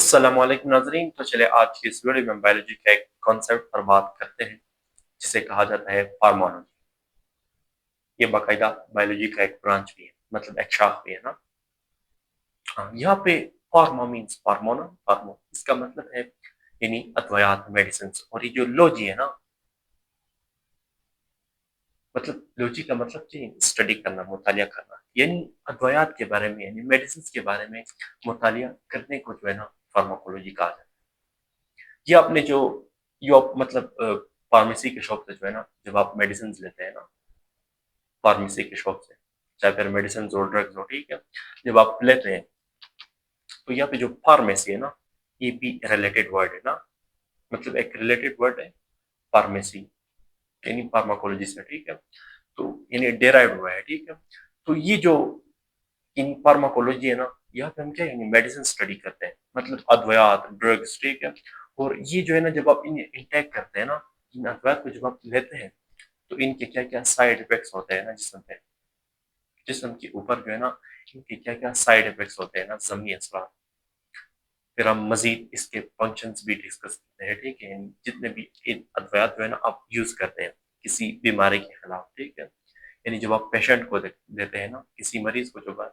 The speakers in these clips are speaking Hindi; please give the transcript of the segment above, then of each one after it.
अस्सलाम वालेकुम नाज़रीन। तो चलिए आज की इस वीडियो में बायोलॉजी का एक कॉन्सेप्ट पर बात करते हैं जिसे कहा जाता है फार्मोलॉजी। ये बाकायदा बायोलॉजी का एक ब्रांच भी है, मतलब एक शाख भी है ना। हाँ, यहाँ पे फार्मा मीन्स फार्मोना, फार्मो इसका मतलब है यानी अद्वयात, मेडिसिन। और ये जो लॉजी है ना, मतलब लॉजी का मतलब जी स्टडी करना, मुतालिया करना, यानी अद्वयात के बारे में यानी मेडिसिन के बारे में मुतालिया करने को जो है ना फार्माकोलॉजी कहा जाता है। ये आपने जो यो मतलब फार्मेसी के शॉप से जो है ना, जब आप मेडिसिन लेते हैं ना फार्मेसी के शॉप से, चाहे फिर मेडिसिन हो ड्रग्स हो, ठीक है, जब आप लेते हैं तो यहाँ पे जो फार्मेसी है ना, ये भी रिलेटेड वर्ड है ना, मतलब एक रिलेटेड वर्ड है फार्मेसी, यानी फार्माकोलॉजी से, ठीक है, तो यानी डेराइव हुआ है, ठीक है। तो ये जो इन फार्माकोलॉजी है ना, यहाँ पे हम क्या यानी मेडिसिन स्टडी करते हैं, मतलब अद्वयात, ड्रग्स, ठीक है। और ये जो है ना, जब आप इन्हें इंटेक करते हैं ना, इन अद्वयात को जब आप लेते हैं तो इनके क्या क्या साइड इफेक्ट्स होते हैं ना जिस्म पे, जिस्म के ऊपर जो है ना, इनके क्या क्या साइड इफेक्ट्स होते हैं ना, ज़मनी असरार। फिर हम मजीद इसके फंक्शंस भी डिस्कस करते हैं, ठीक है, जितने भी इन अद्वयात जो है ना आप यूज करते हैं किसी बीमारी के खिलाफ, ठीक है, यानी जब आप पेशेंट को देते हैं ना, किसी मरीज को, जो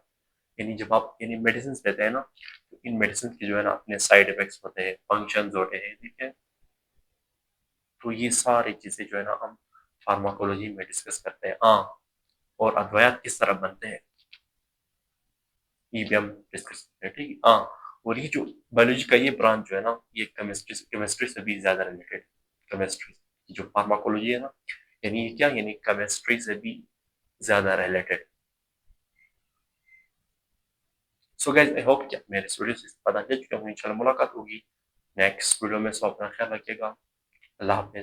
यानी जब आप यानी मेडिसिन लेते हैं ना, तो इन मेडिसिन के जो है ना अपने साइड इफेक्ट्स होते हैं, फंक्शंस होते हैं, ठीक है। तो ये सारी चीजें जो है ना हम फार्माकोलॉजी में डिस्कस करते हैं। हाँ, और अद्वयात किस तरह बनते हैं ये भी हम डिस्कस करते हैं, ठीक है। हाँ, और ये जो बायोलॉजी का ये ब्रांच जो है ना, ये केमिस्ट्री से भी ज्यादा रिलेटेड, केमिस्ट्री, जो फार्माकोलॉजी है ना, यानी ये क्या यानी केमिस्ट्री से भी ज्यादा related. So guys, I hope कि आप मेरे इस वीडियो से पता चल चुका हूँ। इंशाल्लाह मुलाकात होगी नेक्स्ट वीडियो में। सो अपना ख्याल रखिएगा। अल्लाह हाफिज।